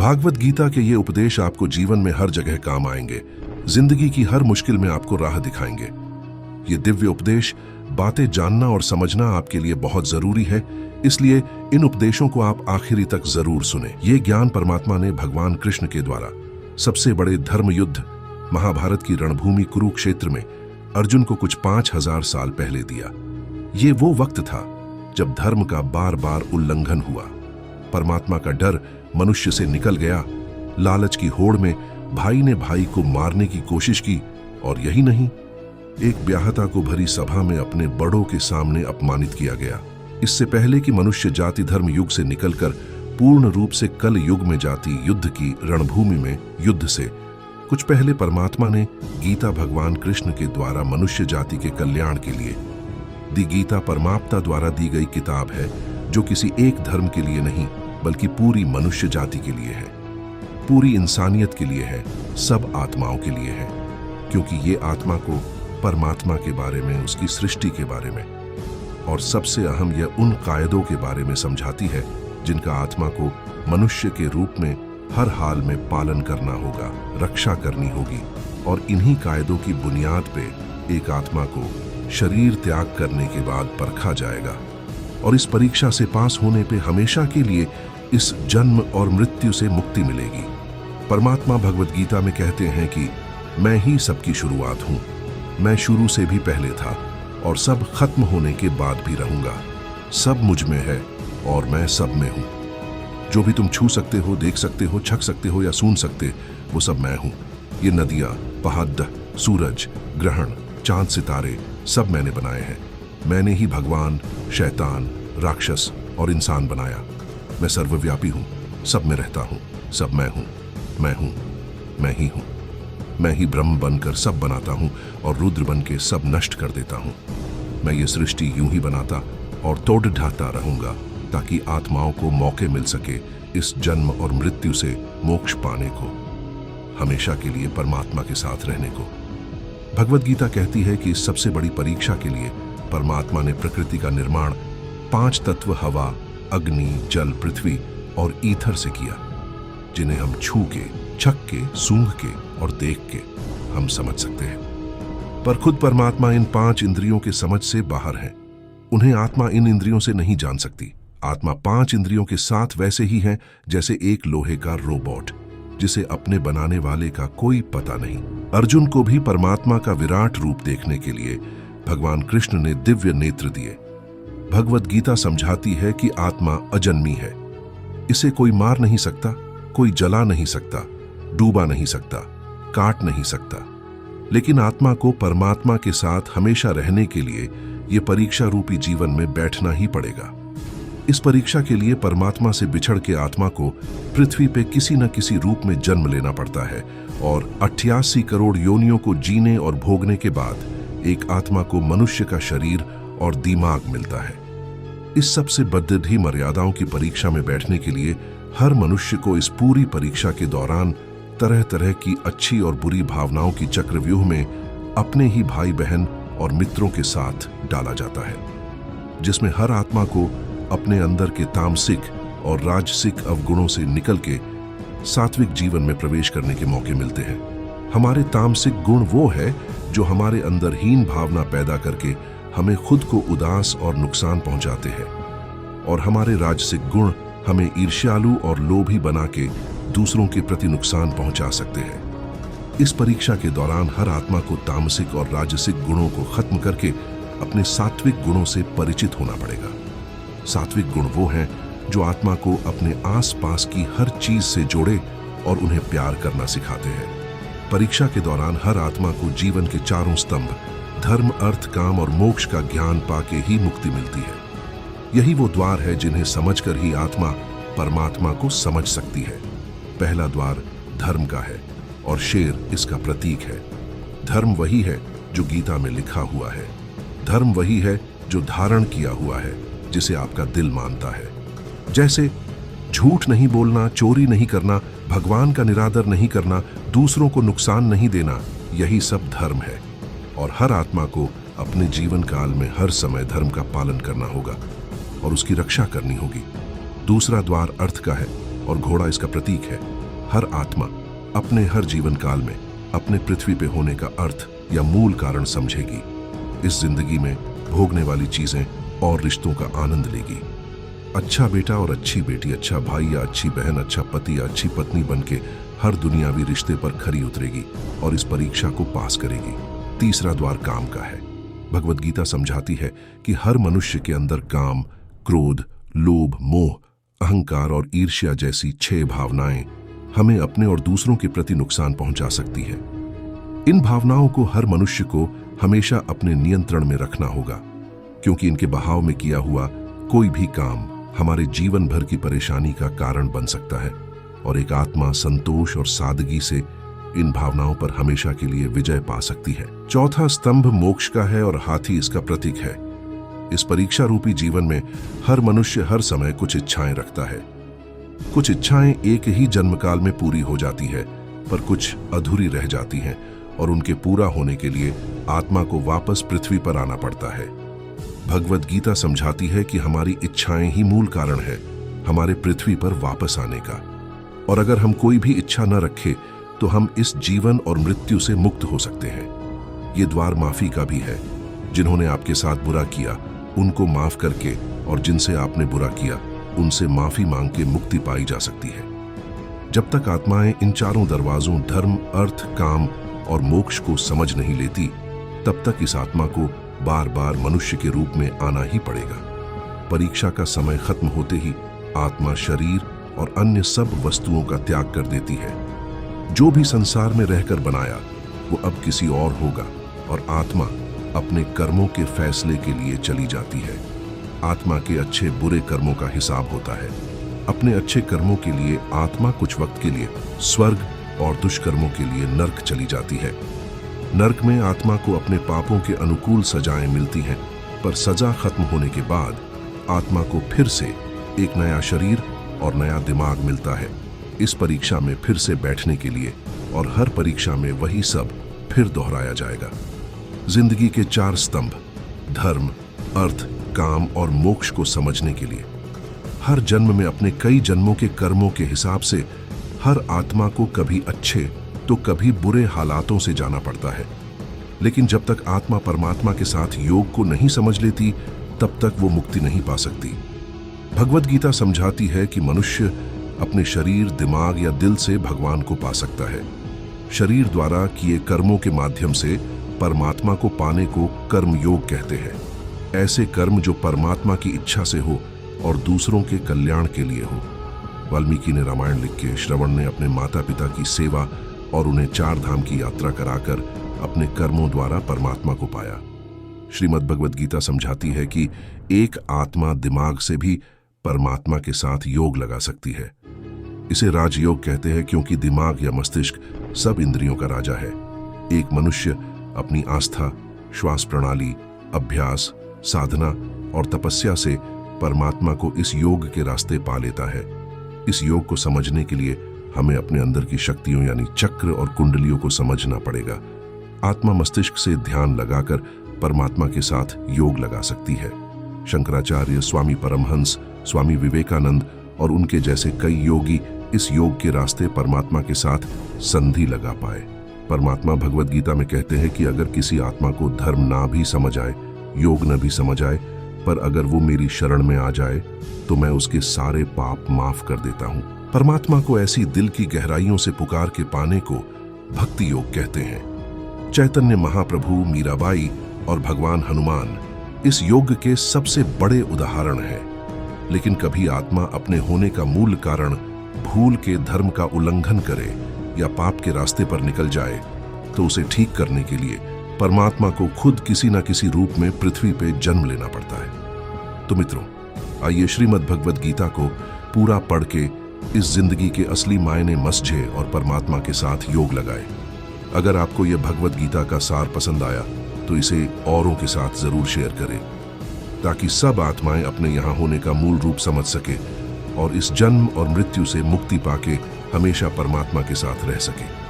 भागवत गीता के ये उपदेश आपको जीवन में हर जगह काम आएंगे, जिंदगी की हर मुश्किल में आपको राह दिखाएंगे। ये दिव्य उपदेश बातें जानना और समझना आपके लिए बहुत जरूरी है, इसलिए इन उपदेशों को आप आखिरी तक जरूर सुने। ये ज्ञान परमात्मा ने भगवान कृष्ण के द्वारा सबसे बड़े धर्म युद्ध महाभारत की रणभूमि कुरुक्षेत्र में अर्जुन को कुछ 5000 साल पहले दिया। ये वो वक्त था जब धर्म का बार बार उल्लंघन हुआ, परमात्मा का डर मनुष्य से निकल गया, लालच की होड़ में भाई ने भाई को मारने की कोशिश की, और यही नहीं, एक ब्याहता को भरी सभा में अपने बड़ों के सामने अपमानित किया गया। इससे पहले कि मनुष्य जाति धर्म युग से निकलकर पूर्ण रूप से कल युग में जाति युद्ध की रणभूमि में युद्ध से कुछ पहले परमात्मा ने गीता भगवान कृष्ण के द्वारा मनुष्य जाति के कल्याण के लिए दी। गीता परमात्मा द्वारा दी गई किताब है जो किसी एक धर्म के लिए नहीं बल्कि पूरी मनुष्य जाति के लिए है, पूरी इंसानियत के लिए है, सब आत्माओं के लिए है, क्योंकि ये आत्मा को परमात्मा के बारे में, उसकी सृष्टि के बारे में और सबसे अहम यह उन कायदों के बारे में समझाती है जिनका आत्मा को मनुष्य के रूप में हर हाल में पालन करना होगा, रक्षा करनी होगी, और इन्हीं कायदों की बुनियाद पे एक आत्मा को शरीर त्याग करने के बाद परखा जाएगा और इस परीक्षा से पास होने पे हमेशा के लिए इस जन्म और मृत्यु से मुक्ति मिलेगी। परमात्मा भगवत गीता में कहते हैं कि मैं ही सबकी शुरुआत हूँ, मैं शुरू से भी पहले था और सब खत्म होने के बाद भी रहूंगा। सब मुझ में है और मैं सब में हूँ। जो भी तुम छू सकते हो, देख सकते हो, छक सकते हो या सुन सकते, वो सब मैं हूँ। ये नदियाँ, पहाड़, सूरज, ग्रहण, चांद, सितारे सब मैंने बनाए हैं। मैंने ही भगवान, शैतान, राक्षस और इंसान बनाया। मैं सर्वव्यापी हूँ, सब में रहता हूँ, सब मैं हूँ, मैं हूँ, मैं ही हूँ। मैं ही ब्रह्म बनकर सब बनाता हूँ और रुद्र बन के सब नष्ट कर देता हूँ। मैं ये सृष्टि यूं ही बनाता और तोड़ ढाता रहूंगा ताकि आत्माओं को मौके मिल सके इस जन्म और मृत्यु से मोक्ष पाने को, हमेशा के लिए परमात्मा के साथ रहने को। भगवत गीता कहती है कि इस सबसे बड़ी परीक्षा के लिए परमात्मा ने प्रकृति का निर्माण 5 तत्व हवा, अग्नि, जल, पृथ्वी और ईथर से किया, जिन्हें हम छू के, छक के, सूंघ के और देख के हम समझ सकते हैं। पर खुद परमात्मा इन 5 इंद्रियों के समझ से बाहर है। उन्हें आत्मा इन इंद्रियों से नहीं जान सकती। आत्मा 5 इंद्रियों के साथ वैसे ही है जैसे एक लोहे का रोबोट जिसे अपने बनाने वाले का कोई पता नहीं। अर्जुन को भी परमात्मा का विराट रूप देखने के लिए भगवान कृष्ण ने दिव्य नेत्र दिए। भगवत गीता समझाती है कि आत्मा अजन्मी है, इसे कोई मार नहीं सकता, कोई जला नहीं सकता, डूबा नहीं सकता, काट नहीं सकता। लेकिन आत्मा को परमात्मा के साथ हमेशा रहने के लिए ये परीक्षा रूपी जीवन में बैठना ही पड़ेगा। इस परीक्षा के लिए परमात्मा से बिछड़ के आत्मा को पृथ्वी पे किसी न किसी रूप में जन्म लेना पड़ता है और 88 करोड़ योनियों को जीने और भोगने के बाद एक आत्मा को मनुष्य का शरीर और दिमाग मिलता है। इस सबसे बद्ध मर्यादाओं की परीक्षा में बैठने के लिए हर मनुष्य को इस पूरी परीक्षा के दौरान तरह तरह की अच्छी और बुरी भावनाओं की चक्रव्यूह में अपने ही भाई बहन और मित्रों के साथ डाला जाता है, जिसमें हर आत्मा को अपने अंदर के तामसिक और राजसिक अवगुणों से निकल के सात्विक जीवन में प्रवेश करने के मौके मिलते हैं। हमारे तामसिक गुण वो है जो हमारे अंदर हीन भावना पैदा करके हमें खुद को उदास और नुकसान पहुंचाते हैं, और हमारे राजसिक गुण हमें ईर्ष्यालु और लोभी बना के दूसरों के प्रति नुकसान पहुंचा सकते हैं। इस परीक्षा के दौरान हर आत्मा को तामसिक और राजसिक गुणों को खत्म करके अपने सात्विक गुणों से परिचित होना पड़ेगा। सात्विक गुण वो हैं जो आत्मा को अपने आसपास की हर चीज से जोड़े और उन्हें प्यार करना सिखाते हैं। परीक्षा के दौरान हर आत्मा को जीवन के चारों स्तंभ धर्म, अर्थ, काम और मोक्ष का ज्ञान पाके ही मुक्ति मिलती है। यही वो द्वार है जिन्हें समझकर ही आत्मा परमात्मा को समझ सकती है। पहला द्वार धर्म का है और शेर इसका प्रतीक है। धर्म वही है जो गीता में लिखा हुआ है। धर्म वही है जो धारण किया हुआ है, जिसे आपका दिल मानता है। जैसे झूठ नहीं बोलना, चोरी नहीं करना, भगवान का निरादर नहीं करना, दूसरों को नुकसान नहीं देना, यही सब धर्म है। और हर आत्मा को अपने जीवन काल में हर समय धर्म का पालन करना होगा और उसकी रक्षा करनी होगी। दूसरा द्वार अर्थ का है और घोड़ा इसका प्रतीक है। हर आत्मा अपने हर जीवन काल में अपने पृथ्वी पे होने का अर्थ या मूल कारण समझेगी। इस जिंदगी में भोगने वाली चीजें और रिश्तों का आनंद लेगी। अच्छा बेटा और अच्छी बेटी, अच्छा भाई या अच्छी बहन, अच्छा पति या अच्छी पत्नी बनके हर दुनियावी रिश्ते पर खरी उतरेगी और इस परीक्षा को पास करेगी। तीसरा द्वार काम का है। भगवद गीता समझाती है कि हर मनुष्य के अंदर काम, क्रोध, लोभ, मोह, अहंकार और ईर्ष्या जैसी 6 भावनाएं हमें अपने और दूसरों के प्रति नुकसान पहुंचा सकती है। इन भावनाओं को हर मनुष्य को हमेशा अपने नियंत्रण में रखना होगा, क्योंकि इनके बहाव में किया हुआ कोई भी काम हमारे जीवन भर की परेशानी का कारण बन सकता है और एक आत्मा संतोष और सादगी से इन भावनाओं पर हमेशा के लिए विजय पा सकती है। चौथा स्तंभ मोक्ष का है और हाथी इसका प्रतीक है। इस परीक्षा रूपी जीवन में हर मनुष्य हर समय कुछ इच्छाएं रखता है। कुछ इच्छाएं एक ही जन्मकाल में पूरी हो जाती है, पर कुछ अधूरी रह जाती हैं और उनके पूरा होने के लिए आत्मा को वापस पृथ्वी पर आना पड़ता है। भगवद गीता समझाती है कि हमारी इच्छाएं ही मूल कारण है हमारे पृथ्वी पर वापस आने का, और अगर हम कोई भी इच्छा न रखें तो हम इस जीवन और मृत्यु से मुक्त हो सकते हैं। ये द्वार माफी का भी है। जिन्होंने आपके साथ बुरा किया उनको माफ करके और जिनसे आपने बुरा किया उनसे माफी मांग के मुक्ति पाई जा सकती है। जब तक आत्माएं इन चारों दरवाजों धर्म, अर्थ, काम और मोक्ष को समझ नहीं लेती, तब तक इस आत्मा को बार बार मनुष्य के रूप में आना ही पड़ेगा। परीक्षा का समय खत्म होते ही आत्मा शरीर और अन्य सब वस्तुओं का त्याग कर देती है। जो भी संसार में रहकर बनाया वो अब किसी और होगा और आत्मा अपने कर्मों के फैसले के लिए चली जाती है। आत्मा के अच्छे बुरे कर्मों का हिसाब होता है। अपने अच्छे कर्मों के लिए आत्मा कुछ वक्त के लिए स्वर्ग और दुष्कर्मों के लिए नर्क चली जाती है। नर्क में आत्मा को अपने पापों के अनुकूल सजाएं मिलती हैं, पर सजा खत्म होने के बाद आत्मा को फिर से एक नया शरीर और नया दिमाग मिलता है इस परीक्षा में फिर से बैठने के लिए, और हर परीक्षा में वही सब फिर दोहराया जाएगा। जिंदगी के 4 स्तंभ धर्म, अर्थ, काम और मोक्ष को समझने के लिए हर जन्म में अपने कई जन्मों के कर्मों के हिसाब से हर आत्मा को कभी अच्छे तो कभी बुरे हालातों से जाना पड़ता है। लेकिन जब तक आत्मा परमात्मा के साथ योग को नहीं समझ लेती, तब तक वो मुक्ति नहीं पा सकती। भगवद गीता समझाती है कि मनुष्य अपने शरीर, दिमाग या दिल से भगवान को पा सकता है। शरीर द्वारा किए कर्मों के माध्यम से परमात्मा को पाने को कर्म योग कहते हैं। ऐसे कर्म जो परमात्मा की इच्छा से हो और दूसरों के कल्याण के लिए हो। वाल्मीकि ने रामायण लिख के श्रवण ने अपने माता पिता की सेवा और उन्हें 4 धाम की यात्रा कराकर अपने कर्मों द्वारा परमात्मा को पाया। श्रीमद् भगवद गीता समझाती है कि एक आत्मा दिमाग से भी परमात्मा के साथ योग लगा सकती है। इसे राजयोग कहते हैं, क्योंकि दिमाग या मस्तिष्क सब इंद्रियों का राजा है। एक मनुष्य अपनी आस्था, श्वास प्रणाली, अभ्यास, साधना और तपस्या से परमात्मा को इस योग के रास्ते पा लेता है। इस योग को समझने के लिए हमें अपने अंदर की शक्तियों यानी चक्र और कुंडलियों को समझना पड़ेगा। आत्मा मस्तिष्क से ध्यान लगाकर परमात्मा के साथ योग लगा सकती है। शंकराचार्य, स्वामी परमहंस, स्वामी विवेकानंद और उनके जैसे कई योगी इस योग के रास्ते परमात्मा के साथ संधि लगा पाए। परमात्मा भगवद गीता में कहते हैं कि अगर किसी आत्मा को धर्म ना भी समझ आए, योग न भी समझ आए, पर अगर वो मेरी शरण में आ जाए तो मैं उसके सारे पाप माफ कर देता हूँ। परमात्मा को ऐसी दिल की गहराइयों से पुकार के पाने को भक्ति योग कहते हैं। चैतन्य महाप्रभु, मीराबाई और भगवान हनुमान इस योग के सबसे बड़े उदाहरण हैं। लेकिन कभी आत्मा अपने होने का मूल कारण भूल के धर्म का उल्लंघन करे या पाप के रास्ते पर निकल जाए, तो उसे ठीक करने के लिए परमात्मा को खुद किसी न किसी रूप में पृथ्वी पे जन्म लेना पड़ता है। तो मित्रों, आइए श्रीमद् भगवद गीता को पूरा पढ़ के इस जिंदगी के असली मायने समझे और परमात्मा के साथ योग लगाए। अगर आपको यह भगवद गीता का सार पसंद आया तो इसे औरों के साथ जरूर शेयर करें, ताकि सब आत्माएं अपने यहाँ होने का मूल रूप समझ सके और इस जन्म और मृत्यु से मुक्ति पाके हमेशा परमात्मा के साथ रह सके।